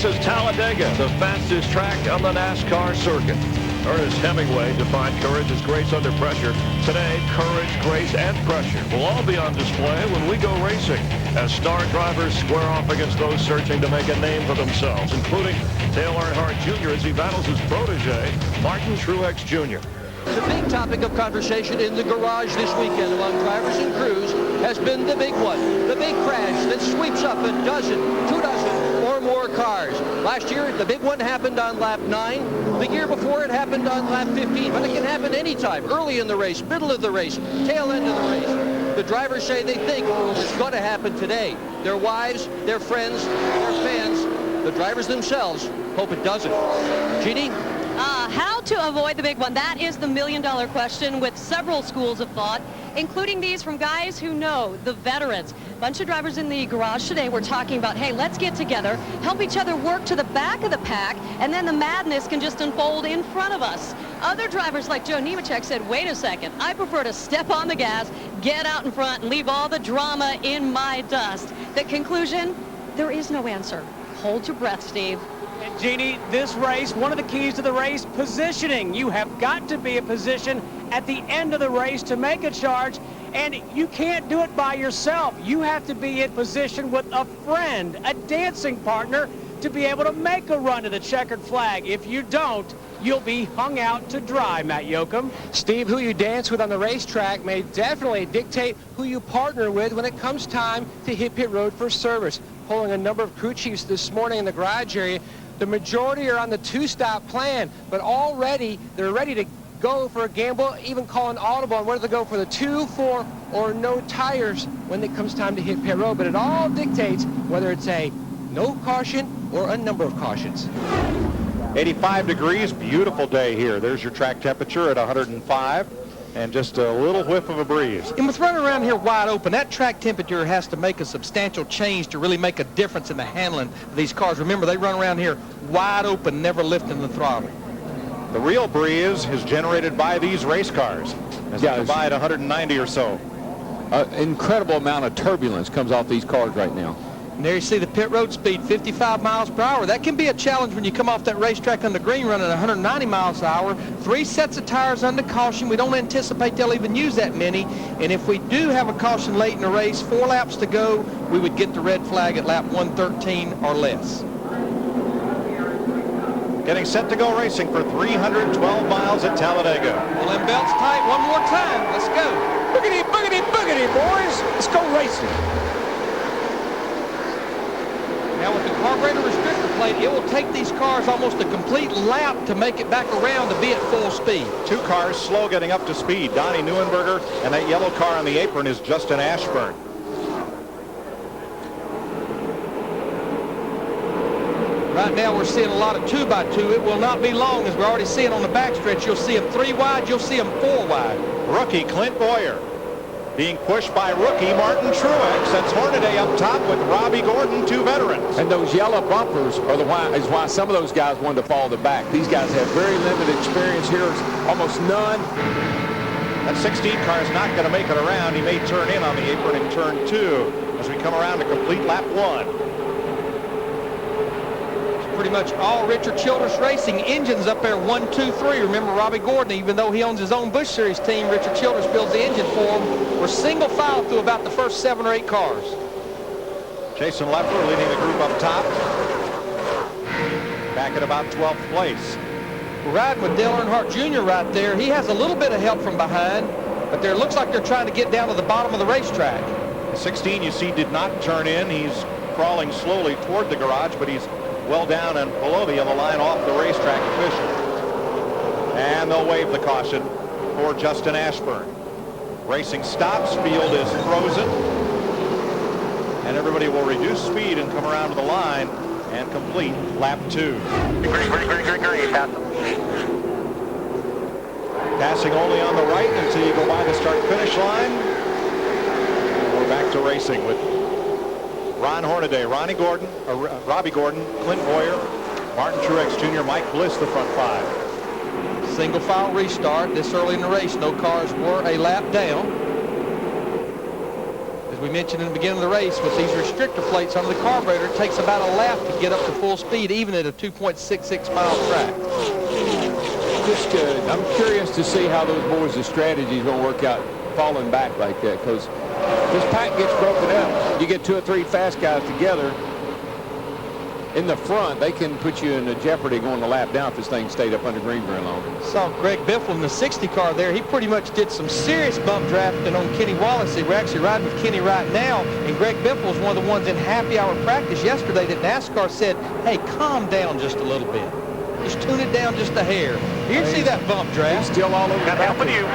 This is Talladega, the fastest track on the NASCAR circuit. Ernest Hemingway defined courage as grace under pressure. Today, courage, grace, and pressure will all be on display when we go racing as star drivers square off against those searching to make a name for themselves, including Dale Earnhardt Jr. as he battles his protege, Martin Truex Jr. The big topic of conversation in the garage this weekend among drivers and crews has been the big one, the big crash that sweeps up a dozen, 2 dozen or more cars. Last year, the big one happened on lap 9. The year before, it happened on lap 15. But it can happen anytime, early in the race, middle of the race, tail end of the race. The drivers say they think it's going to happen today. Their wives, their friends, their fans, the drivers themselves hope it doesn't. Jeannie? How to avoid the big one? That is the million-dollar question with several schools of thought, including these from guys who know, the veterans. A bunch of drivers in the garage today were talking about, hey, let's get together, help each other work to the back of the pack, and then the madness can just unfold in front of us. Other drivers like Joe Nemechek said, wait a second, I prefer to step on the gas, get out in front, and leave all the drama in my dust. The conclusion, there is no answer. Hold your breath, Steve. And Jeannie, this race, one of the keys to the race, positioning. You have got to be in position at the end of the race to make a charge, and you can't do it by yourself. You have to be in position with a friend, a dancing partner, to be able to make a run to the checkered flag. If you don't, you'll be hung out to dry, Matt Yoakum. Steve, who you dance with on the racetrack may definitely dictate who you partner with when it comes time to hit pit road for service. Polling a number of crew chiefs this morning in the garage area, the majority are on the 2-stop plan, but already they're ready to go for a gamble, even call an audible on whether to go for the 2, 4, or no tires when it comes time to hit pit road. But it all dictates whether it's a no caution or a number of cautions. 85 degrees, beautiful day here. There's your track temperature at 105. And just a little whiff of a breeze. And with running around here wide open, that track temperature has to make a substantial change to really make a difference in the handling of these cars. Remember, they run around here wide open, never lifting the throttle. The real breeze is generated by these race cars as they provide 190 or so. Incredible amount of turbulence comes off these cars right now. And there you see the pit road speed, 55 miles per hour. That can be a challenge when you come off that racetrack on the green running 190 miles an hour. 3 sets of tires under caution. We don't anticipate they'll even use that many. And if we do have a caution late in the race, 4 laps to go, we would get the red flag at lap 113 or less. Getting set to go racing for 312 miles at Talladega. Well, them belts tight one more time. Let's go. Boogity, boogity, boogity, boys. Let's go racing. Now with the carburetor restrictor plate, it will take these cars almost a complete lap to make it back around to be at full speed. 2 cars slow getting up to speed. Donnie Neuenberger, and that yellow car on the apron is Justin Ashburn. Right now we're seeing a lot of 2x2. It will not be long, as we're already seeing on the backstretch. You'll see them 3 wide, you'll see them 4 wide. Rookie Clint Boyer being pushed by rookie Martin Truex. That's Hornaday up top with Robbie Gordon, 2 veterans. And those yellow bumpers are is why some of those guys wanted to fall the back. These guys have very limited experience here, almost none. That 16 car is not going to make it around. He may turn in on the apron in turn 2 as we come around to complete lap 1. Pretty much all Richard Childress Racing engines up there 1, 2, 3. Remember, Robbie Gordon, even though he owns his own Busch Series team, Richard Childress builds the engine for him. We're single file through about the first 7 or 8 cars. Jason Leffler leading the group up top, back at about 12th place. We're riding with Dale Earnhardt Jr. right there. He has a little bit of help from behind, but there looks like they're trying to get down to the bottom of the racetrack. The 16 you see did not turn in. He's crawling slowly toward the garage, but he's well down and below the yellow line off the racetrack official. And they'll waive the caution for Justin Ashburn. Racing stops, field is frozen, and everybody will reduce speed and come around to the line and complete lap 2. Passing only on the right until you go by the start-finish line. And we're back to racing with Ron Hornaday, Robbie Gordon, Clint Boyer, Martin Truex Jr., Mike Bliss, the front 5. Single file restart this early in the race. No cars were a lap down. As we mentioned in the beginning of the race, with these restrictor plates under the carburetor, it takes about a lap to get up to full speed, even at a 2.66 mile track. Just, I'm curious to see how those boys' strategy is going to work out falling back like that, because this pack gets broken up. You get 2 or 3 fast guys together in the front, they can put you in a jeopardy going the lap down if this thing stayed up under green very long. Saw Greg Biffle in the 60 car there. He pretty much did some serious bump drafting on Kenny Wallace. We're actually riding with Kenny right now, and Greg Biffle was one of the ones in happy hour practice yesterday that NASCAR said, hey, calm down just a little bit. Just tune it down just a hair. You didn't see that bump draft. He's still all over the back with you.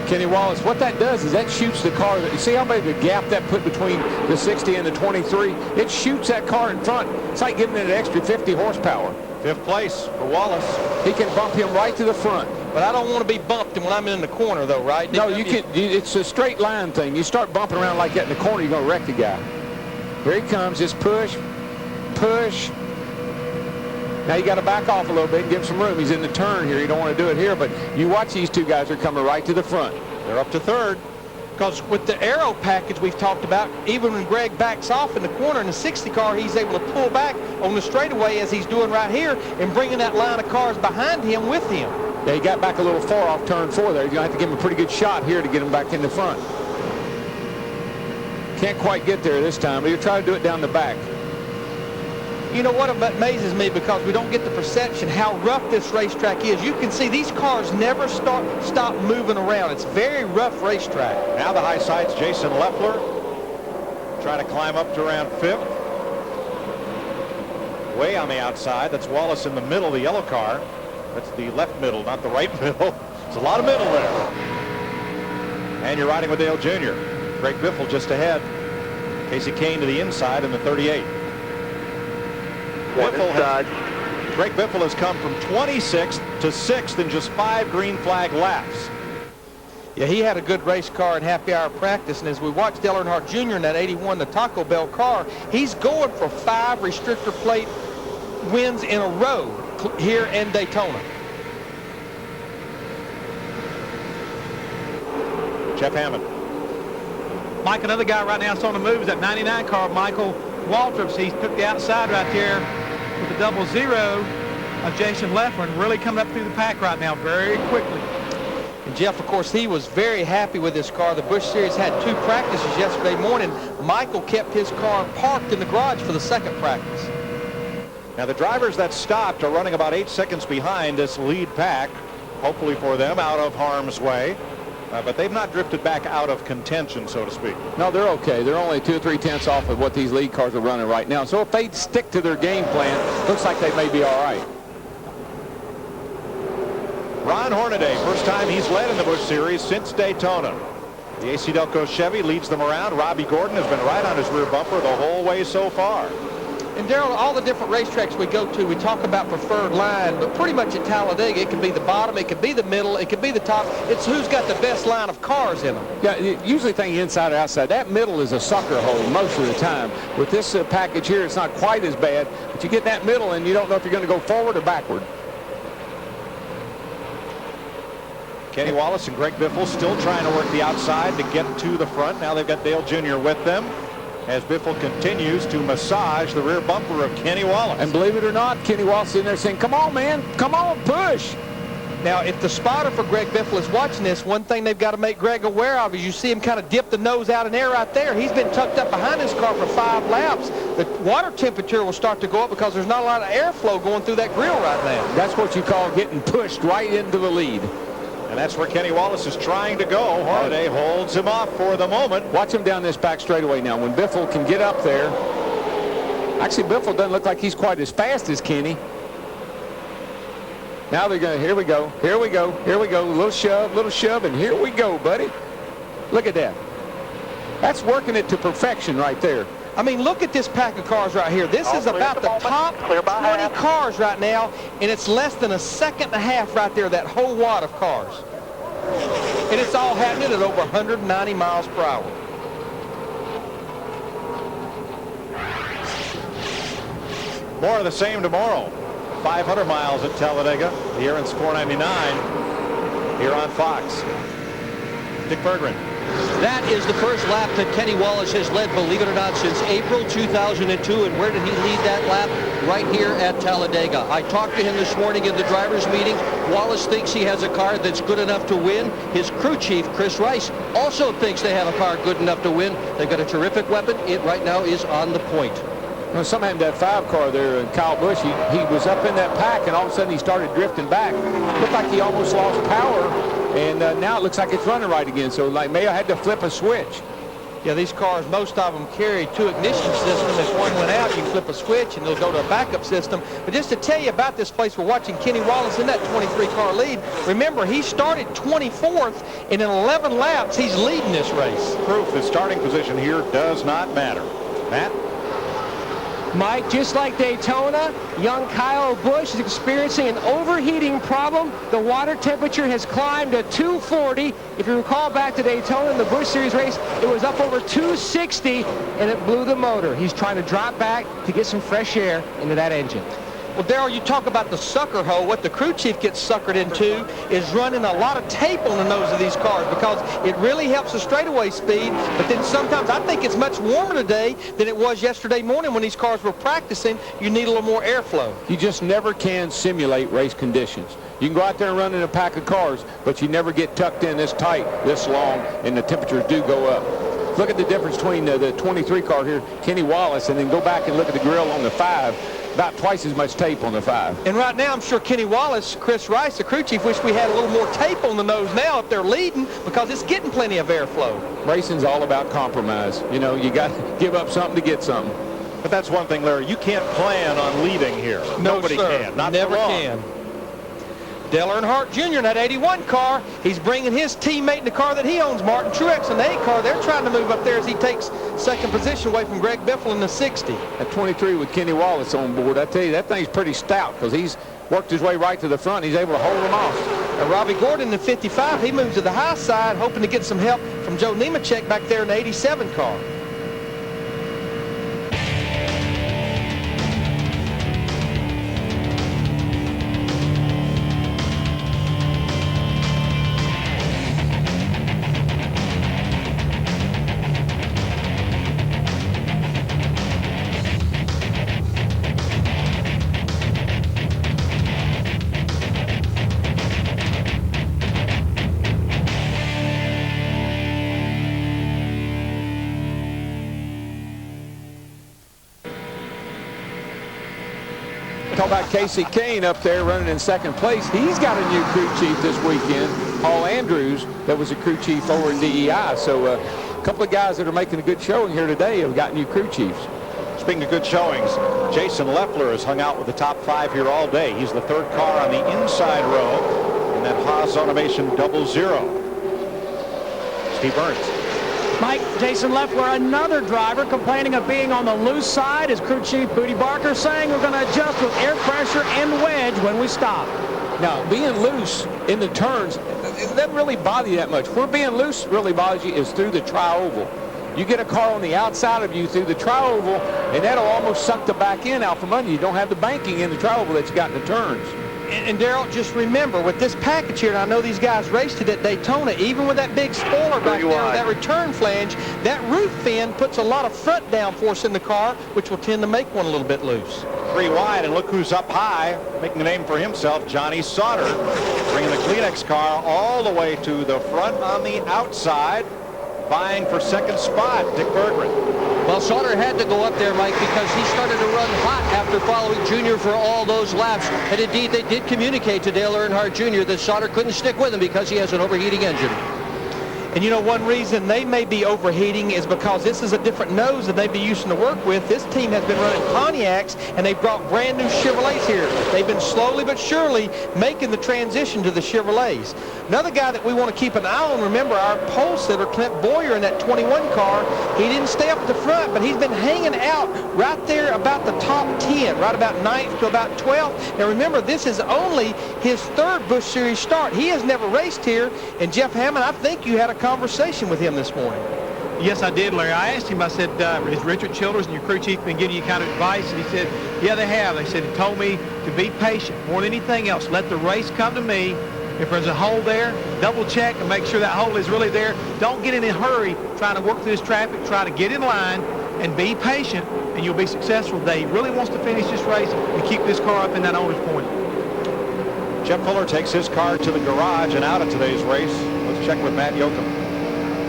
Kenny Wallace, what that does is that shoots the car. You see how big the gap that put between the 60 and the 23? It shoots that car in front. It's like giving it an extra 50 horsepower. 5th place for Wallace. He can bump him right to the front. But I don't want to be bumped when I'm in the corner, though, right? No, you can. It's a straight line thing. You start bumping around like that in the corner, you're going to wreck the guy. Here he comes. Just push, push. Now you got to back off a little bit and give him some room. He's in the turn here. You don't want to do it here, but you watch these 2 guys are coming right to the front. They're up to 3rd. Because with the aero package we've talked about, even when Greg backs off in the corner in the 60 car, he's able to pull back on the straightaway as he's doing right here and bringing that line of cars behind him with him. Yeah, he got back a little far off turn 4 there. You're going to have to give him a pretty good shot here to get him back in the front. Can't quite get there this time, but you try to do it down the back. You know what amazes me, because we don't get the perception how rough this racetrack is. You can see these cars never stop moving around. It's a very rough racetrack. Now the high sides, Jason Leffler trying to climb up to around 5th. Way on the outside. That's Wallace in the middle, the yellow car. That's the left middle, not the right middle. There's a lot of middle there. And you're riding with Dale Jr. Greg Biffle just ahead. Casey Kane to the inside in the 38. Greg Biffle has come from 26th to 6th in just 5 green flag laps. Yeah, he had a good race car in happy hour practice, and as we watched Dale Earnhardt Jr. in that 81, the Taco Bell car, he's going for 5 restrictor plate wins in a row here in Daytona. Jeff Hammond. Mike, another guy right now that's on the move is that 99 car, Michael Waltrps. He took the outside right there with the 00 of Jason Leffler and really coming up through the pack right now very quickly. And Jeff, of course, he was very happy with this car. The Busch Series had 2 practices yesterday morning. Michael kept his car parked in the garage for the 2nd practice. Now the drivers that stopped are running about 8 seconds behind this lead pack, hopefully for them out of harm's way. But they've not drifted back out of contention, so to speak. No, they're okay. They're only 2 or 3 tenths off of what these lead cars are running right now. So if they stick to their game plan, looks like they may be all right. Ron Hornaday, first time he's led in the Busch Series since Daytona. The AC Delco Chevy leads them around. Robbie Gordon has been right on his rear bumper the whole way so far. And Darrell, all the different racetracks we go to, we talk about preferred line, but pretty much at Talladega, it can be the bottom, it can be the middle, it can be the top. It's who's got the best line of cars in them. Yeah, usually think inside or outside. That middle is a sucker hole most of the time. With this package here, it's not quite as bad, but you get that middle and you don't know if you're going to go forward or backward. Kenny Wallace and Greg Biffle still trying to work the outside to get to the front. Now they've got Dale Jr. with them, as Biffle continues to massage the rear bumper of Kenny Wallace. And believe it or not, Kenny Wallace is in there saying, come on, man, come on, push. Now, if the spotter for Greg Biffle is watching this, one thing they've got to make Greg aware of is you see him kind of dip the nose out in air right there. He's been tucked up behind his car for 5 laps. The water temperature will start to go up because there's not a lot of airflow going through that grill right now. That's what you call getting pushed right into the lead. And that's where Kenny Wallace is trying to go. Hornaday holds him off for the moment. Watch him down this back straightaway now. When Biffle can get up there. Actually, Biffle doesn't look like he's quite as fast as Kenny. Now they're going to, here we go, here we go, here we go. Little shove, and here we go, buddy. Look at that. That's working it to perfection right there. I mean, look at this pack of cars right here. This is about the top 20 cars right now, and it's less than a second and a half right there, that whole wad of cars. And it's all happening at over 190 miles per hour. More of the same tomorrow. 500 miles at Talladega. The Aaron's 499 here on Fox. Dick Berggren. That is the first lap that Kenny Wallace has led, believe it or not, since April 2002. And where did he lead that lap? Right here at Talladega. I talked to him this morning in the drivers' meeting. Wallace thinks he has a car that's good enough to win. His crew chief, Chris Rice, also thinks they have a car good enough to win. They've got a terrific weapon. It right now is on the point. Well, something happened to that 5 car there, Kyle Busch. He was up in that pack, and all of a sudden he started drifting back. Looked like he almost lost power, and now it looks like it's running right again. So, like, Mayo had to flip a switch. Yeah, these cars, most of them carry 2 ignition systems. If one went out, you can flip a switch, and they'll go to a backup system. But just to tell you about this place, we're watching Kenny Wallace in that 23-car lead. Remember, he started 24th, and in 11 laps, he's leading this race. Proof the starting position here does not matter. Matt? Mike, just like Daytona, young Kyle Busch is experiencing an overheating problem. The water temperature has climbed to 240. If you recall back to Daytona in the Busch Series race, it was up over 260, and it blew the motor. He's trying to drop back to get some fresh air into that engine. Well, Darrell, you talk about the sucker hole. What the crew chief gets suckered into is running a lot of tape on the nose of these cars because it really helps the straightaway speed. But then sometimes I think it's much warmer today than it was yesterday morning when these cars were practicing. You need a little more airflow. You just never can simulate race conditions. You can go out there and run in a pack of cars, but you never get tucked in this tight, this long, and the temperatures do go up. Look at the difference between the 23 car here, Kenny Wallace, and then go back and look at the grill on the 5. About twice as much tape on the 5. And right now, I'm sure Kenny Wallace, Chris Rice, the crew chief, wish we had a little more tape on the nose now if they're leading because it's getting plenty of airflow. Racing's all about compromise. You know, you got to give up something to get something. But that's one thing, Larry. You can't plan on leading here. No, Nobody sir. can. Not Never for long. can. Dale Earnhardt Jr. in that 81 car. He's bringing his teammate in the car that he owns, Martin Truex, in the 8 car. They're trying to move up there as he takes second position away from Greg Biffle in the 60. At 23 with Kenny Wallace on board, I tell you, that thing's pretty stout because he's worked his way right to the front. He's able to hold them off. And Robbie Gordon in 55, he moves to the high side, hoping to get some help from Joe Nemechek back there in the 87 car. Talk about Casey Kane up there running in second place. He's got a new crew chief this weekend, Paul Andrews, that was a crew chief over in DEI. So a couple of guys that are making a good showing here today have got new crew chiefs. Speaking of good showings, Jason Leffler has hung out with the top 5 here all day. He's the 3rd car on the inside row in that Haas Automation 00. Steve Burns. Mike, Jason Leffler, another driver complaining of being on the loose side. His crew chief, Booty Barker, saying we're going to adjust with air pressure and wedge when we stop. Now, being loose in the turns, it doesn't really bother you that much. Where being loose really bothers you is through the tri-oval. You get a car on the outside of you through the tri-oval, and that'll almost suck the back end out from under you. You don't have the banking in the tri-oval that you got in the turns. And Darrell, just remember, with this package here, and I know these guys raced it at Daytona, even with that big spoiler back there, with that return flange, that roof fin puts a lot of front downforce in the car, which will tend to make one a little bit loose. 3 wide, and look who's up high, making a name for himself, Johnny Sauter, bringing the Kleenex car all the way to the front on the outside, vying for second spot, Dick Berggren. Well, Sauter had to go up there, Mike, because he started to run hot after following Junior for all those laps. And indeed, they did communicate to Dale Earnhardt Jr. that Sauter couldn't stick with him because he has an overheating engine. And you know, one reason they may be overheating is because this is a different nose that they'd be used to work with. This team has been running Pontiacs, and they've brought brand new Chevrolets here. They've been slowly but surely making the transition to the Chevrolets. Another guy that we want to keep an eye on, remember, our pole sitter, Clint Boyer, in that 21 car, he didn't stay up at the front, but he's been hanging out right there about the top 10, right about 9th to about 12th. Now remember, this is only his 3rd Busch Series start. He has never raced here, and Jeff Hammond, I think you had a conversation with him this morning. Yes, I did, Larry. I asked him, I said, has Richard Childress and your crew chief been giving you kind of advice? And he said, yeah, they have. They said, he told me to be patient more than anything else. Let the race come to me. If there's a hole there, double check and make sure that hole is really there. Don't get in a hurry trying to work through this traffic. Try to get in line and be patient, and you'll be successful today. He really wants to finish this race and keep this car up in that owner's point. Jeff Fuller takes his car to the garage and out of today's race. Let's check with Matt Yoakum.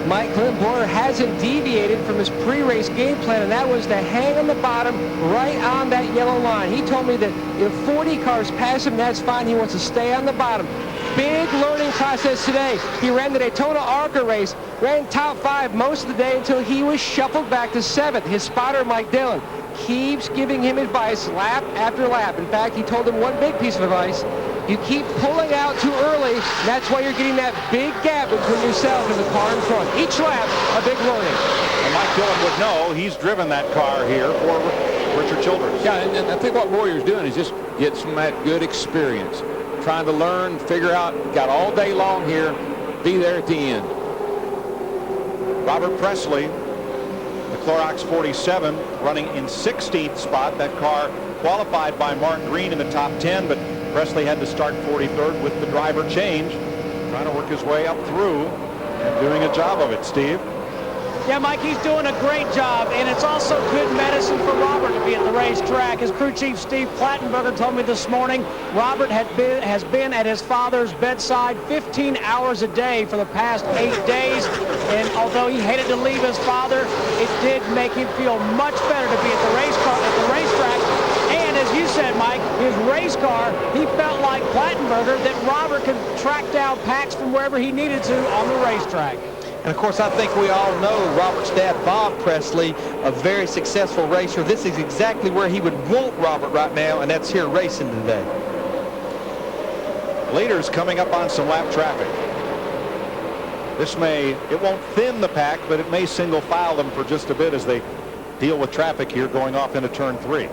Mike Glenn hasn't deviated from his pre-race game plan, and that was to hang on the bottom right on that yellow line. He told me that if 40 cars pass him, that's fine. He wants to stay on the bottom. Big learning process today. He ran the Daytona ARCA race, ran top 5 most of the day until he was shuffled back to 7th. His spotter, Mike Dillon, keeps giving him advice lap after lap. In fact, he told him one big piece of advice. You keep pulling out too early, and that's why you're getting that big gap between yourself and the car in front. Each lap, a big learning. And Mike Dillon would know. He's driven that car here for Richard Childress. Yeah, and I think what Warrior's doing is just get some of that good experience. Trying to learn, figure out, got all day long here, be there at the end. Robert Presley, the Clorox 47, running in 16th spot. That car qualified by Mark Green in the top 10, but Presley had to start 43rd with the driver change, trying to work his way up through and doing a job of it, Steve. Yeah, Mike, he's doing a great job, and it's also good medicine for Robert to be at the racetrack. His crew chief, Steve Plattenberger, told me this morning Robert has been at his father's bedside 15 hours a day for the past 8 days, and although he hated to leave his father, it did make him feel much better to be at the racetrack. And as you said, Mike, his race car, he felt like Plattenberger that Robert could track down packs from wherever he needed to on the racetrack. And of course, I think we all know Robert's dad, Bob Presley, a very successful racer. This is exactly where he would want Robert right now, and that's here racing today. Leaders coming up on some lap traffic. It won't thin the pack, but it may single file them for just a bit as they deal with traffic here going off into turn 3.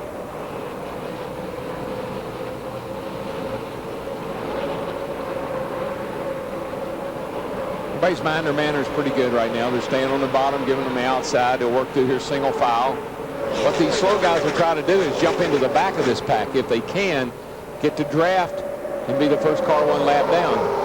Everybody's mind their manners pretty good right now. They're staying on the bottom, giving them the outside. They'll work through here single file. What these slow guys are trying to do is jump into the back of this pack if they can, get to draft and be the first car one lap down.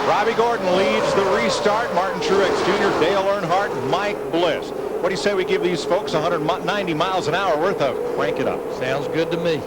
Bobby Gordon leads the restart. Martin Truex Jr., Dale Earnhardt, Mike Bliss. What do you say we give these folks 190 miles an hour worth of crank it up? Sounds good to me.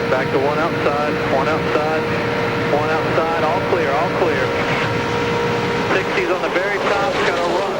Back to one outside, all clear, all clear. 60's on the very top, got to run.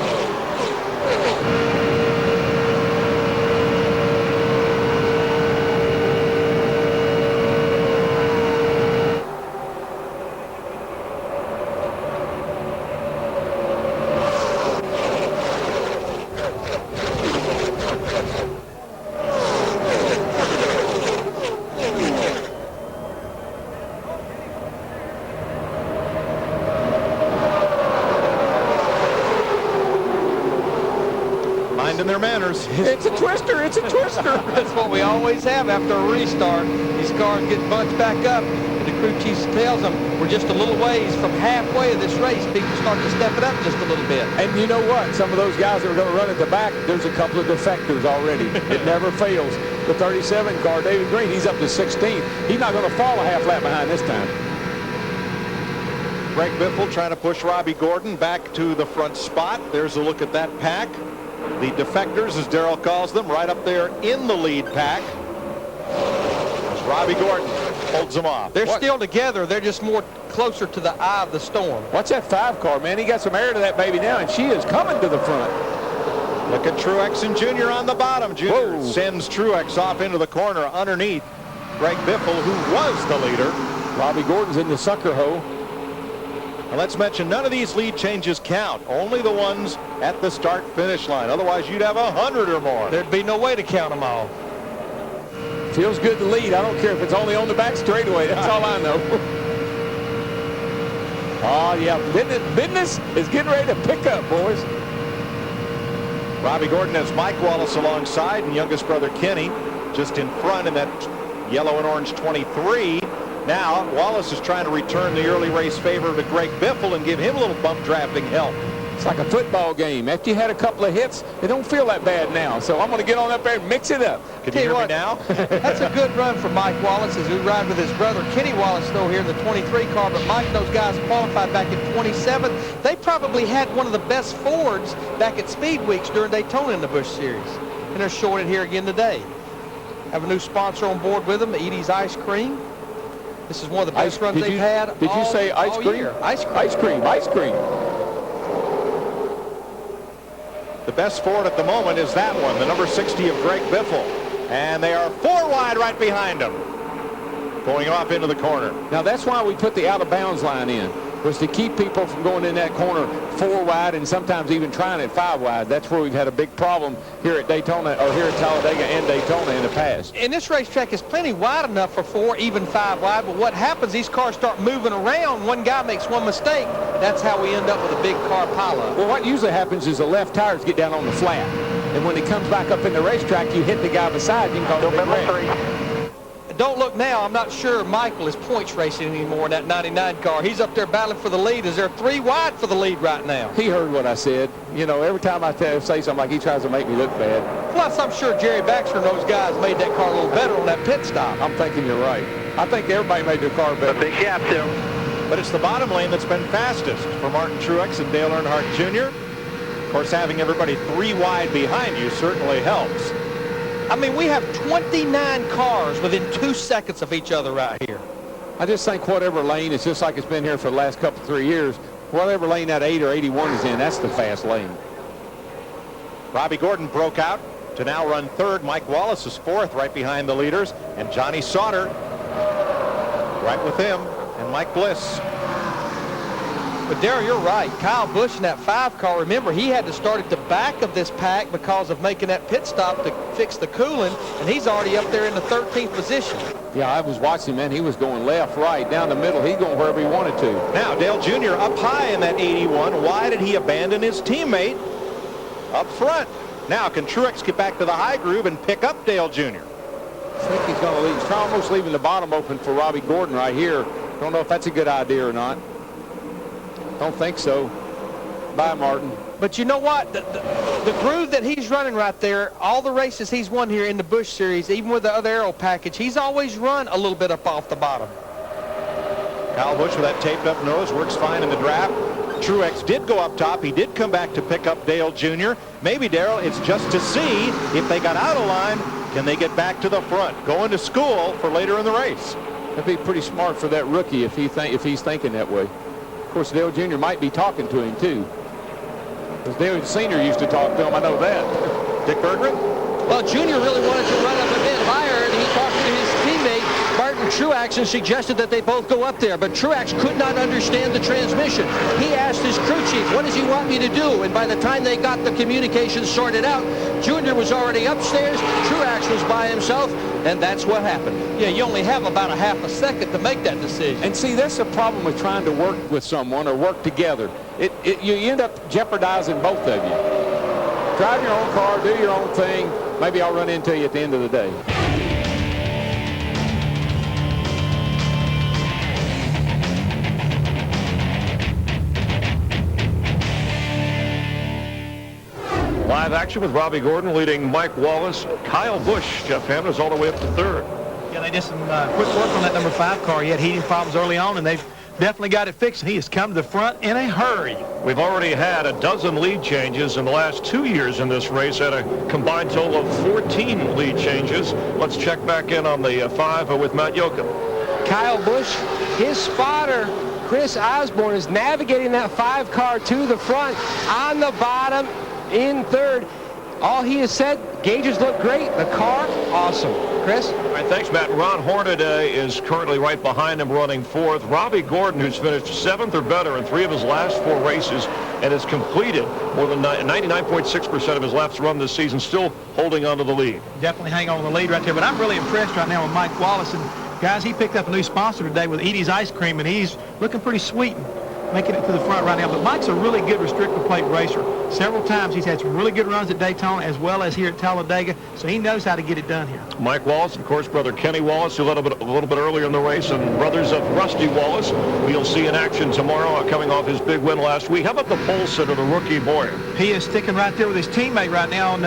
In their manners. It's a twister. It's a twister. That's what we always have after a restart. These cars get bunched back up, and the crew chief tells them we're just a little ways from halfway of this race. People start to step it up just a little bit. And you know what? Some of those guys that are going to run at the back, there's a couple of defectors already. It never fails. The 37 car, David Green, he's up to 16th. He's not going to fall a half lap behind this time. Greg Biffle trying to push Robbie Gordon back to the front spot. There's a look at that pack. The defectors, as Darrell calls them, right up there in the lead pack. Robbie Gordon holds them off. They're still together. They're just more closer to the eye of the storm. Watch that 5 car, man. He got some air to that baby now, and she is coming to the front. Look at Truex and Junior on the bottom. Junior sends Truex off into the corner underneath Greg Biffle, who was the leader. Robbie Gordon's in the sucker hole. And let's mention none of these lead changes count. Only the ones at the start-finish line. Otherwise, you'd have 100 or more. There'd be no way to count them all. Feels good to lead. I don't care if it's only on the back straightaway. That's all I know. Oh, yeah. Business is getting ready to pick up, boys. Robbie Gordon has Mike Wallace alongside and youngest brother Kenny just in front in that yellow and orange 23. Now Wallace is trying to return the early race favor to Greg Biffle and give him a little bump drafting help. It's like a football game. After you had a couple of hits, it don't feel that bad now. So I'm going to get on up there and mix it up. Can you hear me now? That's a good run for Mike Wallace as we ride with his brother Kenny Wallace, though, here in the 23 car. But Mike, those guys qualified back in 27. They probably had one of the best Fords back at Speed Weeks during Daytona in the Busch Series. And they're showing it here again today. Have a new sponsor on board with them, Edie's Ice Cream. This is one of the best runs they've had. Did you say ice cream? Year. Ice cream. Ice cream. Ice cream. The best Ford at the moment is that one, the number 60 of Greg Biffle. And they are 4 wide right behind him. Going off into the corner. Now that's why we put the out of bounds line in, was to keep people from going in that corner 4 wide and sometimes even trying it 5 wide. That's where we've had a big problem here at Daytona, or here at Talladega and Daytona in the past. And this racetrack is plenty wide enough for 4, even 5 wide. But what happens, these cars start moving around. One guy makes one mistake. That's how we end up with a big car pileup. Well, what usually happens is the left tires get down on the flat. And when it comes back up in the racetrack, you hit the guy beside you and cause a big wreck. Don't look now. I'm not sure Michael is points racing anymore in that 99 car. He's up there battling for the lead. Is there 3 wide for the lead right now? He heard what I said. You know, every time I say something like he tries to make me look bad. Plus, I'm sure Jerry Baxter and those guys made that car a little better on that pit stop. I'm thinking you're right. I think everybody made their car better. A big gap, too. But it's the bottom lane that's been fastest for Martin Truex and Dale Earnhardt Jr. Of course, having everybody 3 wide behind you certainly helps. I mean, we have 29 cars within 2 seconds of each other right here. I just think whatever lane, it's just like it's been here for the last couple, 3 years. Whatever lane that 8 or 81 is in, that's the fast lane. Robbie Gordon broke out to now run 3rd. Mike Wallace is 4th, right behind the leaders. And Johnny Sauter right with him. And Mike Bliss. But Darryl, you're right. Kyle Busch in that 5 car, remember, he had to start at the back of this pack because of making that pit stop to fix the coolant, and he's already up there in the 13th position. Yeah, I was watching, man. He was going left, right, down the middle. He's going wherever he wanted to. Now, Dale Jr. up high in that 81. Why did he abandon his teammate up front? Now, can Truex get back to the high groove and pick up Dale Jr.? I think he's going to leave. He's almost leaving the bottom open for Robbie Gordon right here. Don't know if that's a good idea or not. Don't think so. Bye, Martin. But you know what? The groove that he's running right there, all the races he's won here in the Busch Series, even with the other aero package, he's always run a little bit up off the bottom. Kyle Busch with that taped up nose works fine in the draft. Truex did go up top. He did come back to pick up Dale Jr. Maybe, Darryl, it's just to see if they got out of line, can they get back to the front, going to school for later in the race. That'd be pretty smart for that rookie if he's thinking that way. Of course, Dale Jr. might be talking to him, too. Because Dale Sr. used to talk to him. I know that. Dick Berggren? Well, Jr. really wanted to run up a bit higher, and he talked to his teammate, Martin Truex, and suggested that they both go up there. But Truex could not understand the transmission. He asked his crew chief, what does he want me to do? And by the time they got the communication sorted out, Jr. was already upstairs, Truex was by himself, and that's what happened. Yeah, you only have about a half a second to make that decision. And see, that's the problem with trying to work with someone or work together. You end up jeopardizing both of you. Drive your own car, do your own thing. Maybe I'll run into you at the end of the day. Live action with Robbie Gordon leading Mike Wallace. Kyle Busch, Jeff Hammond, is all the way up to 3rd. Yeah, they did some quick work on that number 5 car. He had heating problems early on, and they've definitely got it fixed, and he has come to the front in a hurry. We've already had a dozen lead changes in the last 2 years in this race, at a combined total of 14 lead changes. Let's check back in on the 5 with Matt Yoakum. Kyle Busch, his spotter, Chris Osborne, is navigating that 5 car to the front on the bottom in third. All he has said, gauges look great. The car, awesome. Chris? All right, thanks, Matt. Ron Hornaday is currently right behind him, running 4th. Robbie Gordon, who's finished 7th or better in 3 of his last 4 races and has completed more than 99.6% of his laps run this season, still holding on to the lead. Definitely hang on to the lead right there, but I'm really impressed right now with Mike Wallace. And guys, he picked up a new sponsor today with Edie's Ice Cream, and he's looking pretty sweet, making it to the front right now. But Mike's a really good restrictor plate racer. Several times he's had some really good runs at Daytona as well as here at Talladega, so he knows how to get it done here. Mike Wallace, of course, brother Kenny Wallace, who led a little bit earlier in the race, and brothers of Rusty Wallace, who you'll see in action tomorrow, coming off his big win last week. How about the pole sitter, the rookie Boyer? He is sticking right there with his teammate right now on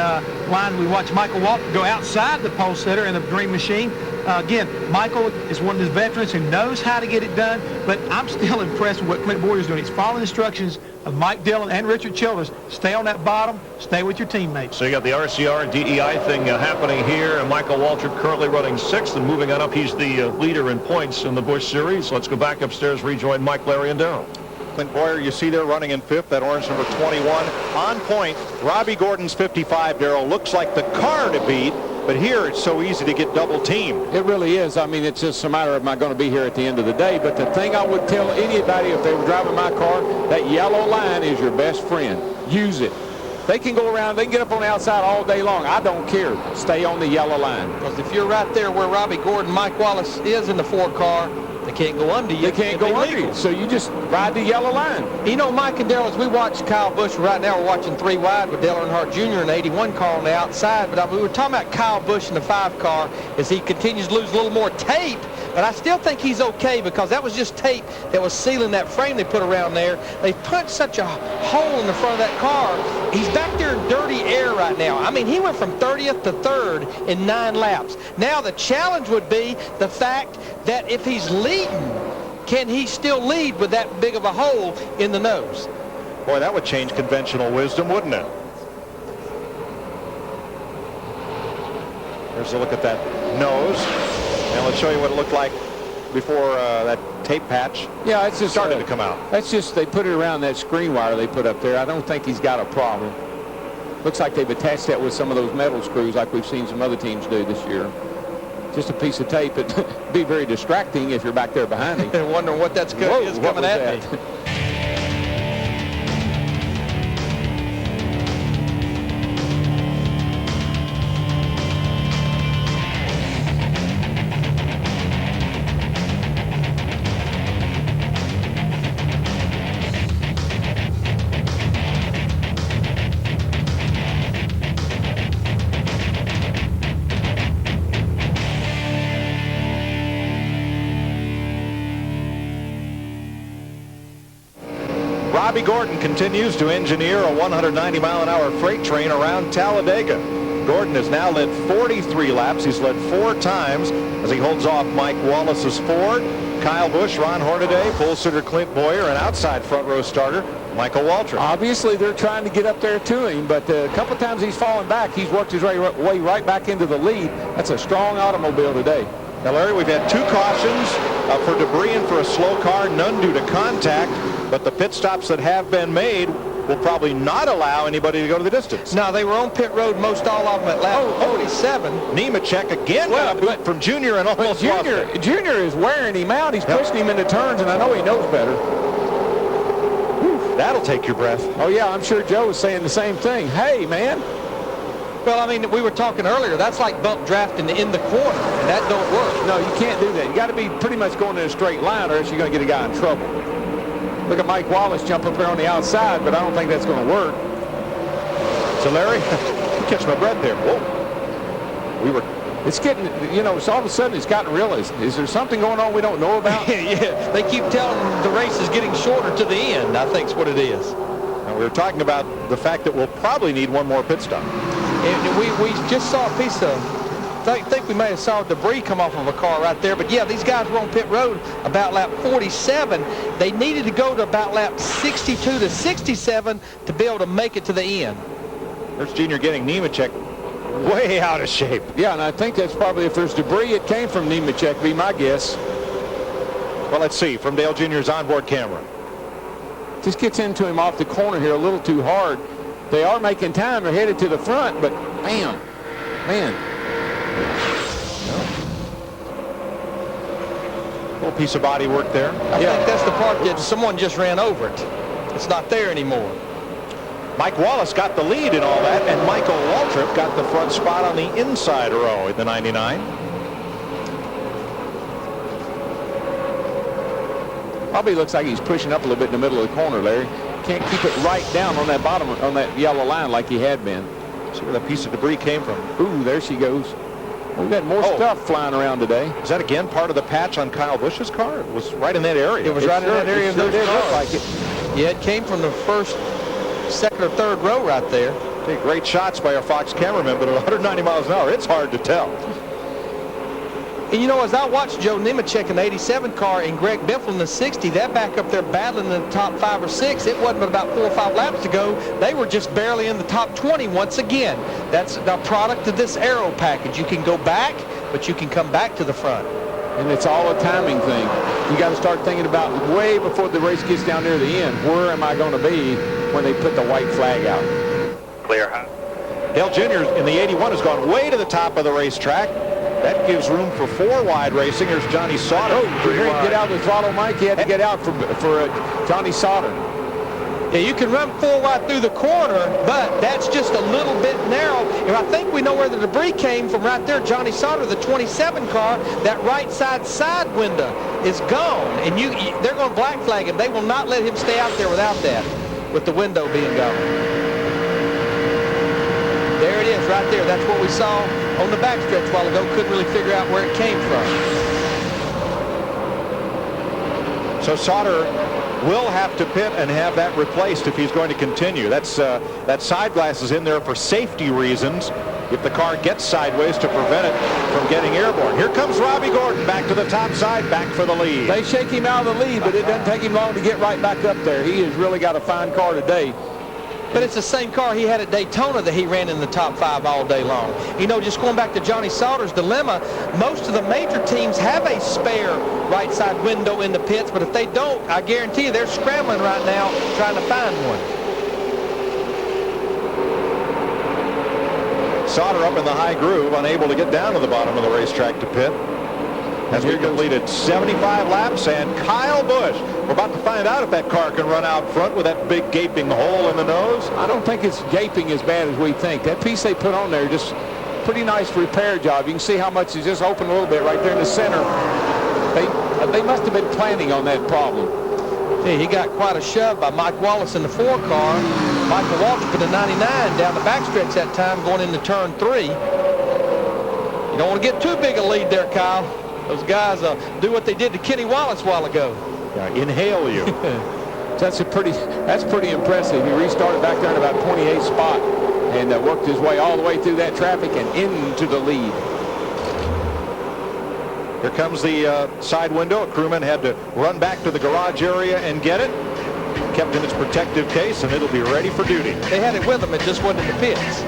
line. We watch Michael Walker go outside the pole sitter in the Dream Machine. Again, Michael is one of the veterans who knows how to get it done, but I'm still impressed with what Clint Boyer's doing. He's following instructions of Mike Dillon and Richard Childers. Stay on that bottom, stay with your teammates. So you got the RCR DEI thing happening here, and Michael Waltrip currently running 6th and moving on up. He's the leader in points in the Busch Series. Let's go back upstairs, rejoin Mike, Larry, and Darrell. Clint Boyer, you see there running in 5th, that orange number 21. On point, Robbie Gordon's 55, Darrell. Looks like the car to beat, but here it's so easy to get double teamed. It really is. I mean, it's just a matter of, am I going to be here at the end of the day? But the thing I would tell anybody if they were driving my car, that yellow line is your best friend. Use it. They can go around, they can get up on the outside all day long. I don't care. Stay on the yellow line. Because if you're right there where Robbie Gordon, Mike Wallace is in the 4 car, they can't go under you. They can't go under you. So you just ride the yellow line. You know, Mike and Darrell, as we watch Kyle Busch, right now we're watching 3 wide with Dale Earnhardt Jr. in the 81 car on the outside. But we were talking about Kyle Busch in the 5 car as he continues to lose a little more tape. But I still think he's okay, because that was just tape that was sealing that frame they put around there. They punched such a hole in the front of that car. He's back there in dirty air right now. I mean, he went from 30th to 3rd in 9 laps. Now the challenge would be the fact that if he's leading, can he still lead with that big of a hole in the nose? Boy, that would change conventional wisdom, wouldn't it? Here's a look at that nose. And let's show you what it looked like before that tape patch. Yeah, it's just started to come out. That's just, they put it around that screen wire they put up there. I don't think he's got a problem. Looks like they've attached that with some of those metal screws like we've seen some other teams do this year. Just a piece of tape. It'd be very distracting if you're back there behind him. And wondering what that's good is coming at me. Robbie Gordon continues to engineer a 190-mile-an-hour freight train around Talladega. Gordon has now led 43 laps. He's led 4 times as he holds off Mike Wallace's Ford. Kyle Busch, Ron Hornaday, pole sitter Clint Boyer, and outside front row starter Michael Waltrip. Obviously, they're trying to get up there to him, but a couple times he's fallen back. He's worked his way right back into the lead. That's a strong automobile today. Now, Larry, we've had 2 cautions for debris and for a slow car, none due to contact, but the pit stops that have been made will probably not allow anybody to go to the distance. No, they were on pit road, most all of them at lap 47. Nemechek again got a boot from Junior and almost lost it. Junior is wearing him out. He's pushing him into turns, and I know he knows better. Whew, that'll take your breath. Oh, yeah, I'm sure Joe was saying the same thing. Hey, man. Well, I mean, we were talking earlier. That's like bump drafting in the corner, and that don't work. No, you can't do that. You got to be pretty much going in a straight line, or else you're going to get a guy in trouble. Look at Mike Wallace jump up there on the outside, but I don't think that's going to work. So, Larry, catch my breath there. Whoa. It's getting, you know, so all of a sudden it's gotten real. Is there something going on we don't know about? Yeah, they keep telling the race is getting shorter to the end, I think is what it is. And we were talking about the fact that we'll probably need one more pit stop. And we just saw a piece of think we may have saw debris come off of a car right there. But yeah, these guys were on pit road about lap 47. They needed to go to about lap 62 to 67 to be able to make it to the end. There's Junior getting Nemechek way out of shape. Yeah, and I think that's probably, if there's debris, it came from Nemechek, be my guess. Well, let's see from Dale Jr.'s onboard camera. Just gets into him off the corner here a little too hard. They are making time. They're headed to the front, but bam, man. Little piece of body work there. I think that's the part that someone just ran over it. It's not there anymore. Mike Wallace got the lead in all that, and Michael Waltrip got the front spot on the inside row in the 99. Probably looks like he's pushing up a little bit in the middle of the corner, Larry. Can't keep it right down on that bottom, on that yellow line like he had been. See where that piece of debris came from. Ooh, there she goes. We've got more stuff flying around today. Is that again part of the patch on Kyle Busch's car? It was right in that area. It was right in that area of those cars. look like it. Yeah, it came from the first, second, or third row right there. Okay, great shots by our Fox cameraman, but at 190 miles an hour, it's hard to tell. And you know, as I watched Joe Nemechek in the 87 car and Greg Biffle in the 60, that back up there battling in the top 5 or 6. It wasn't but about 4 or 5 laps to go. They were just barely in the top 20 once again. That's the product of this aero package. You can go back, but you can come back to the front. And it's all a timing thing. You got to start thinking about way before the race gets down near the end. Where am I going to be when they put the white flag out? Clear. Dale Jr. in the 81 has gone way to the top of the racetrack. That gives room for 4 wide racing. Here's Johnny Sauter. Oh, he had to get out of the throttle, Mike. He had to get out for Johnny Sauter. Yeah, you can run 4 wide through the corner, but that's just a little bit narrow. And I think we know where the debris came from right there. Johnny Sauter, the 27 car, that right side window is gone. And they're going to black flag him. They will not let him stay out there without that, with the window being gone. There it is right there. That's what we saw on the backstretch a while ago. Couldn't really figure out where it came from. So Sauter will have to pit and have that replaced if he's going to continue. That side glass is in there for safety reasons if the car gets sideways to prevent it from getting airborne. Here comes Robbie Gordon back to the top side, back for the lead. They shake him out of the lead, but it doesn't take him long to get right back up there. He has really got a fine car today. But it's the same car he had at Daytona that he ran in the top 5 all day long. You know, just going back to Johnny Sauter's dilemma, most of the major teams have a spare right side window in the pits, but if they don't, I guarantee you they're scrambling right now trying to find one. Sauter up in the high groove, unable to get down to the bottom of the racetrack to pit. As we completed 75 laps, and Kyle Busch, we're about to find out if that car can run out front with that big gaping hole in the nose. I don't think it's gaping as bad as we think. That piece they put on there, just pretty nice repair job. You can see how much is just open a little bit right there in the center. They must have been planning on that problem. Yeah, he got quite a shove by Mike Wallace in the 4 car. Michael Waltrip in the 99 down the backstretch that time going into turn 3. You don't want to get too big a lead there, Kyle. Those guys do what they did to Kenny Wallace a while ago. Yeah, inhale you. That's pretty impressive. He restarted back there in about 28th spot and worked his way all the way through that traffic and into the lead. Here comes the side window. A crewman had to run back to the garage area and get it. Kept in its protective case, and it'll be ready for duty. They had it with them. It just wasn't in the pits.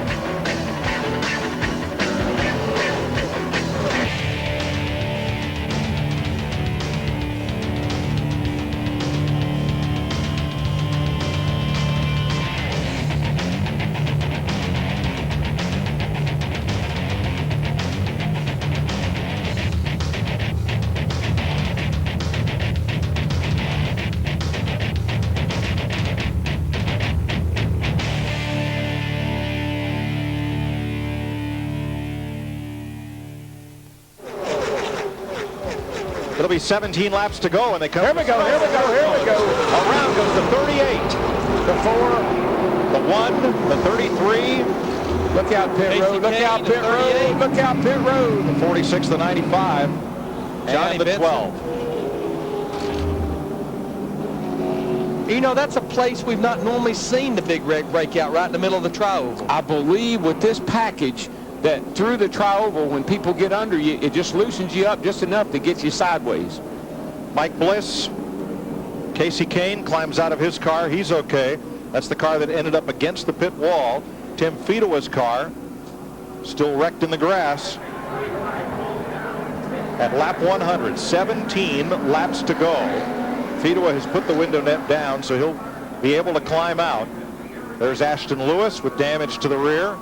It'll be 17 laps to go, and they come. Here we go. Around goes the 38, the 4, the 1, the 33. Look out pit road. Look out pit road. Look out pit road. The 46, the 95, and the 12. You know, that's a place we've not normally seen the big breakout right in the middle of the tri-oval. I believe with this package, that through the tri-oval, when people get under you, it just loosens you up just enough to get you sideways. Mike Bliss, Casey Kane climbs out of his car. He's okay. That's the car that ended up against the pit wall. Tim Fedewa's car still wrecked in the grass. At lap 100, 17 laps to go. Fedewa has put the window net down, so he'll be able to climb out. There's Ashton Lewis with damage to the rear.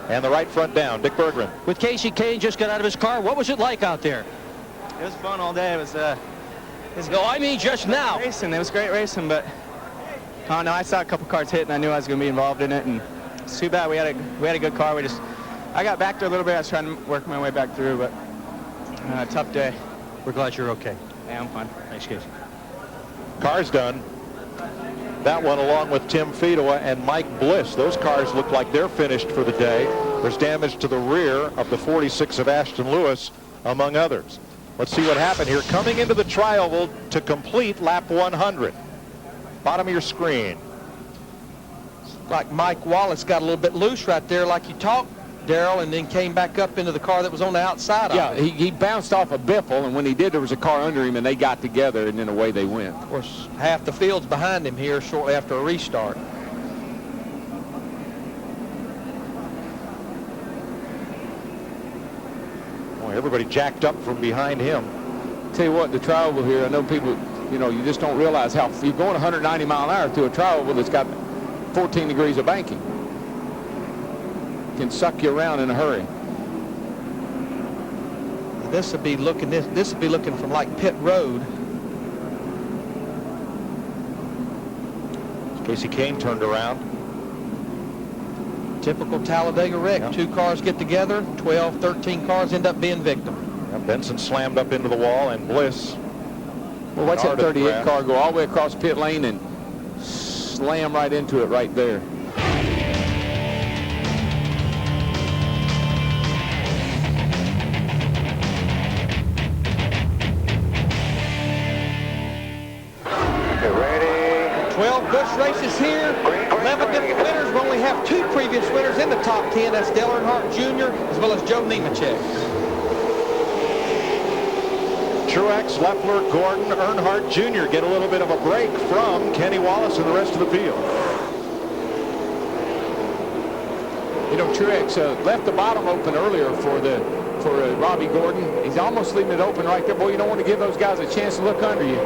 And the right front down. Dick Berggren. With Casey Kane just got out of his car, what was it like out there? It was fun all day. It was No, I mean just now. racing. It was great racing, but oh no, I saw a couple cars hit and I knew I was going to be involved in it, and it's too bad. We had a good car. I got back there a little bit. I was trying to work my way back through, but tough day. We're glad you're okay. Yeah, I'm fine. Thanks, Casey. Car's done. That one along with Tim Fedewa and Mike Bliss. Those cars look like they're finished for the day. There's damage to the rear of the 46 of Ashton Lewis, among others. Let's see what happened here. Coming into the tri-oval to complete lap 100. Bottom of your screen. Like Mike Wallace got a little bit loose right there like you talked, Darrell, and then came back up into the car that was on the outside Yeah, of it. he bounced off a biffle, and when he did, there was a car under him, and they got together, and then away they went. Of course, half the field's behind him here shortly after a restart. Boy, everybody jacked up from behind him. Tell you what, the tri-oval here, I know people, you know, you just don't realize how you're going 190 mile an hour through a tri-oval that's got 14 degrees of banking. Can suck you around in a hurry. This would be looking from like pit road. Casey Kane turned around. Typical Talladega wreck. Yeah. Two cars get together, 12, 13 cars end up being victim. Yeah, Benson slammed up into the wall, and Bliss. Well, watch that Hard at the 38 grass. car go all the way across pit lane and slam right into it right there. Okay, ready. 12 Busch races here, 11 different winners. We only have 2 previous winners in the top 10. That's Dale Earnhardt Jr. as well as Joe Nemechek. Truex, Leffler, Gordon, Earnhardt Jr. get a little bit of a break from Kenny Wallace and the rest of the field. You know, Truex left the bottom open earlier for Robbie Gordon. He's almost leaving it open right there. Boy, you don't want to give those guys a chance to look under you.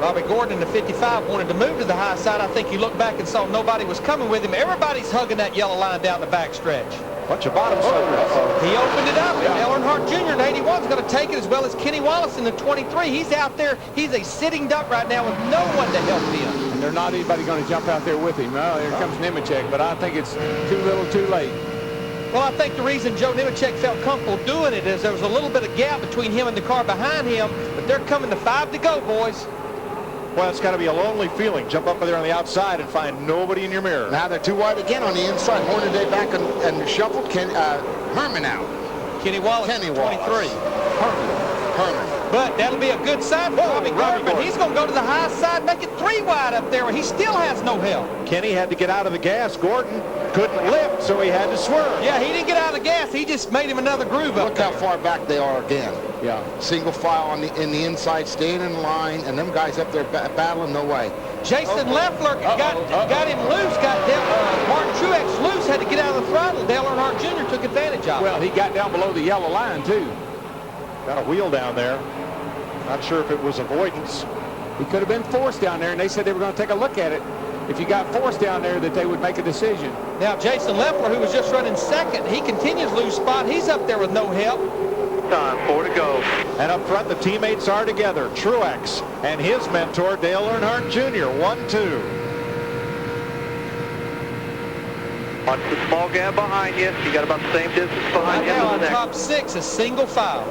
Robbie Gordon in the 55 wanted to move to the high side. I think he looked back and saw nobody was coming with him. Everybody's hugging that yellow line down the back stretch. Bunch of bottom suckers. He opened it up, and Yeah. Dale Earnhardt Jr. in 81 is going to take it, as well as Kenny Wallace in the 23. He's out there. He's a sitting duck right now with no one to help him. And there's not anybody going to jump out there with him. Well, here comes Nemechek, but I think it's too little too late. Well, I think the reason Joe Nemechek felt comfortable doing it is there was a little bit of gap between him and the car behind him, but they're coming to 5 to go, boys. Well, it's got to be a lonely feeling. Jump up there on the outside and find nobody in your mirror. Now they're too wide again on the inside. Hornaday back and shuffled. Herman out. Kenny Wallace, Kenny 23. Wallace. Herman. But that'll be a good sign for Robbie Gordon. Gordon. He's going to go to the high side, make it 3 wide up there, where he still has no help. Kenny had to get out of the gas. Gordon couldn't lift, so he had to swerve. Yeah, he didn't get out of the gas. He just made him another groove up Look there. how far back they are again. Yeah. Single file in the inside, staying in line, and them guys up there battling, no way. Jason Leffler got him loose, Martin Truex loose, had to get out of the throttle. Dale Earnhardt Jr. took advantage of it. Well, he got down below the yellow line, too. Got a wheel down there. Not sure if it was avoidance. He could have been forced down there, and they said they were going to take a look at it. If you got forced down there, that they would make a decision. Now, Jason Leffler, who was just running second, he continues to lose spot. He's up there with no help. Time, 4 to go. And up front, the teammates are together. Truex and his mentor, Dale Earnhardt Jr. 1-2. Watch the small gap behind you. You got about the same distance behind Right you. now on Next. top 6 is single file.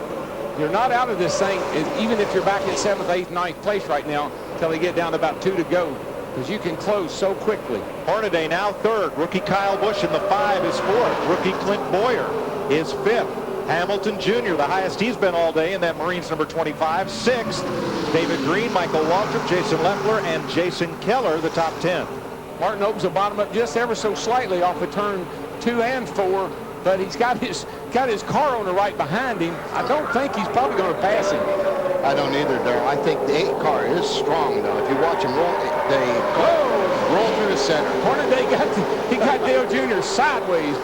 You're not out of this thing, even if you're back in 7th, 8th, 9th place right now, until they get down to about 2 to go, because you can close so quickly. Hornaday now third. Rookie Kyle Busch in the 5 is fourth. Rookie Clint Boyer is fifth. Hamilton Jr., the highest he's been all day in that Marines number 25, sixth. David Green, Michael Waltrip, Jason Leffler, and Jason Keller, the top 10. Martin opens the bottom up just ever so slightly off of turn 2 and 4, but he's got his car owner right behind him. I don't think he's probably going to pass him. I don't either, Darrell. I think the 8 car is strong, though. If you watch him roll, they roll through the center. Hornaday got Dale Jr. sideways.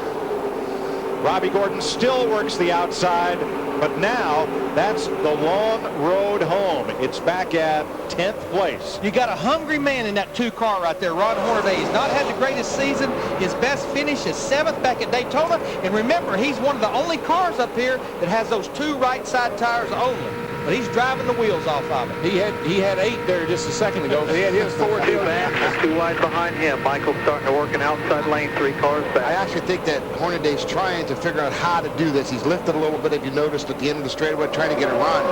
Robbie Gordon still works the outside, but now that's the long road home. It's back at 10th place. You got a hungry man in that 2 car right there, Ron Hornaday. He's not had the greatest season. His best finish is 7th back at Daytona. And remember, he's one of the only cars up here that has those 2 right side tires only. But he's driving the wheels off of it. He had 8 there just a second ago. He had his 4 deal. That's 2 wide behind him. Michael's starting to work an outside lane, 3 cars back. I actually think that Hornaday's trying to figure out how to do this. He's lifted a little bit, if you noticed, at the end of the straightaway, trying to get a run.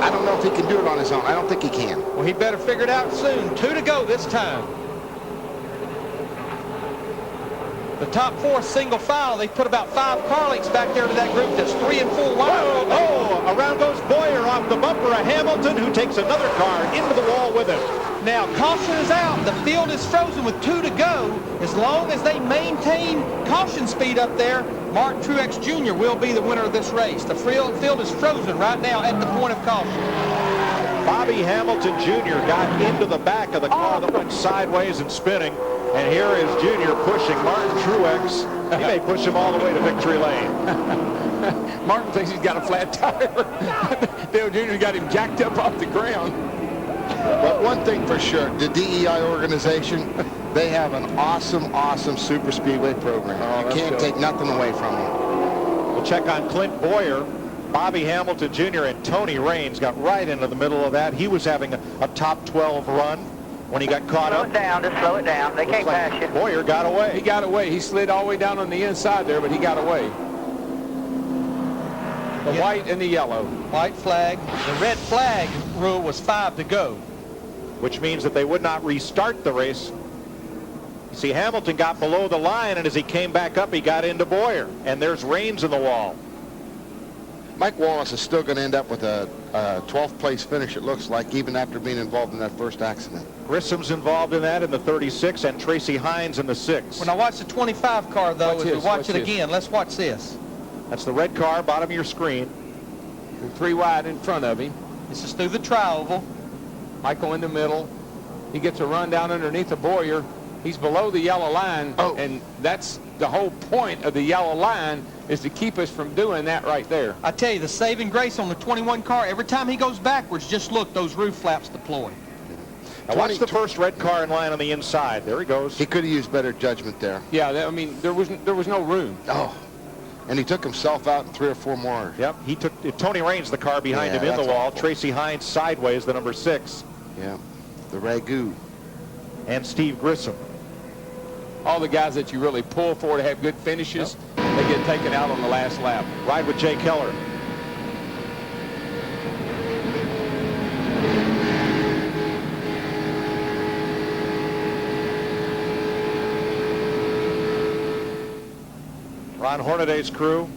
I don't know if he can do it on his own. I don't think he can. Well, he better figure it out soon. 2 to go this time. The top 4 single file. They put about 5 car lengths back there to that group that's 3 and 4 wide. Around goes Boyer off the bumper of Hamilton, who takes another car into the wall with him. Now, caution is out. The field is frozen with 2 to go. As long as they maintain caution speed up there, Martin Truex Jr. will be the winner of this race. The field is frozen right now at the point of caution. Bobby Hamilton Jr. got into the back of the car that went sideways and spinning. And here is Jr. pushing Martin Truex. He may push him all the way to victory lane. Martin thinks he's got a flat tire. Dale Jr. got him jacked up off the ground. But one thing for sure, the DEI organization, they have an awesome super speedway program. You can't take nothing away from them. We'll check on Clint Boyer. Bobby Hamilton Jr. and Tony Raines got right into the middle of that. He was having a top 12 run when he got caught up. Slow it down, just slow it down. They can't pass you. Boyer got away. He got away. He slid all the way down on the inside there, but he got away. The white and the yellow. White flag. The red flag rule was 5 to go. Which means that they would not restart the race. See, Hamilton got below the line, and as he came back up, he got into Boyer. And there's Raines in the wall. Mike Wallace is still going to end up with a 12th place finish, it looks like, even after being involved in that first accident. Grissom's involved in that in the 36, and Tracy Hines in the 6. When I watch the 25 car, though, as we watch it again, let's watch this. That's the red car, bottom of your screen. 3 wide in front of him. This is through the tri-oval. Michael in the middle. He gets a run down underneath the Boyer. He's below the yellow line, and that's the whole point of the yellow line, is to keep us from doing that right there. I tell you, the saving grace on the 21 car, every time he goes backwards, just look, those roof flaps deploy. Now watch the first red car in line on the inside. There he goes. He could have used better judgment there. Yeah, I mean, there was no room. Oh, and he took himself out in 3 or 4 more. Yep, he took Tony Raines, the car behind him in the wall. Awful. Tracy Hines sideways, the number 6. Yeah, the Ragu. And Steve Grissom. All the guys that you really pull for to have good finishes, they get taken out on the last lap. Ride with Jay Keller. Ron Hornaday's crew.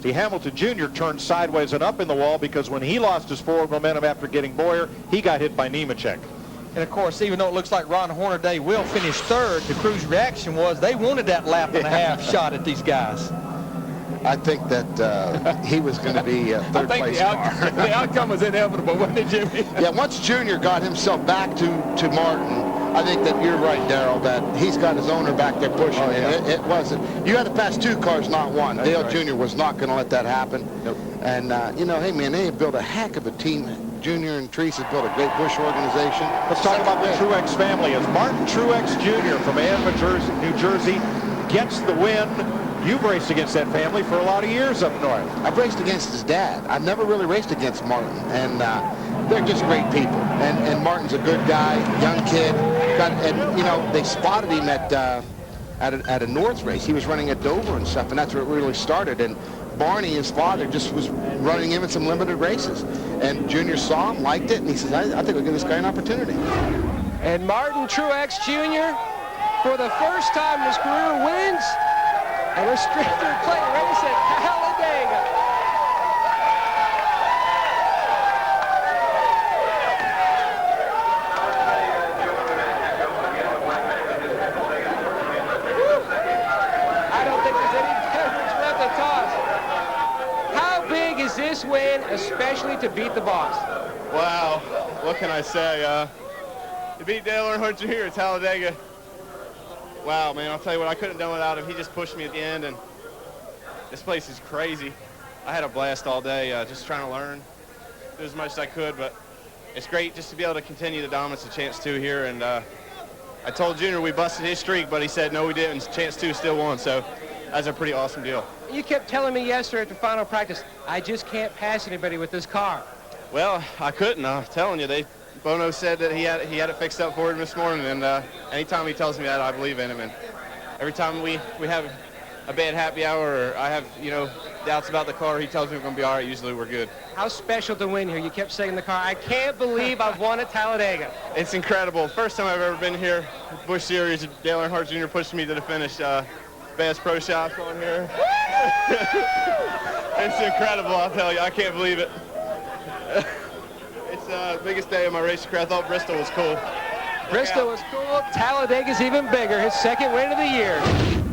See, Hamilton Jr. turned sideways and up in the wall because when he lost his forward momentum after getting Boyer, he got hit by Nemechek. And of course, even though it looks like Ron Hornaday will finish 3rd, the crew's reaction was they wanted that lap and a half shot at these guys. I think that he was going to be a 3rd place car. The outcome was inevitable, wasn't it, Jimmy? Yeah, once Junior got himself back to Martin, I think that you're right, Darrell, that he's got his owner back there pushing. Oh, yeah. And it wasn't. You had to pass 2 cars, not 1. That's Dale right. Jr. was not going to let that happen. Nope. And, you know, hey, man, they have built a heck of a team. Junior and Treese have built a great Busch organization. Let's talk about the Truex family. As Martin Truex Jr. from Ann, New Jersey, gets the win. You've raced against that family for a lot of years up north. I've raced against his dad. I've never really raced against Martin. And they're just great people. And Martin's a good guy, young kid. And, you know, they spotted him at a North race. He was running at Dover and stuff, and that's where it really started. And Barney, his father, just was running him in some limited races. And Junior saw him, liked it, and he says, I think I'll give this guy an opportunity. And Martin Truex Jr., for the first time in his career, wins a restrictor plate race at Talladega. this win, especially to beat the boss? Wow, what can I say? To beat Dale Earnhardt Jr. at Talladega. Wow, man, I'll tell you what, I couldn't have done without him. He just pushed me at the end, and this place is crazy. I had a blast all day just trying to learn, do as much as I could, but it's great just to be able to continue the dominance of Chance 2 here. And I told Junior we busted his streak, but he said, no, we didn't. Chance 2 still won, so that's a pretty awesome deal. You kept telling me yesterday after final practice, I just can't pass anybody with this car. Well, I couldn't. I'm telling you, Bono said that he had it fixed up for him this morning, and anytime he tells me that, I believe in him. And every time we have a bad happy hour, or I have, doubts about the car, he tells me we're going to be all right. Usually we're good. How special to win here? You kept saying in the car, I can't believe I've won at Talladega. It's incredible. First time I've ever been here, Busch Series, Dale Earnhardt Jr. pushed me to the finish. Best pro shops on here. It's incredible, I'll tell you. I can't believe it. It's the biggest day of my race career. I thought Bristol was cool. Bristol was cool. Talladega's even bigger. His second win of the year.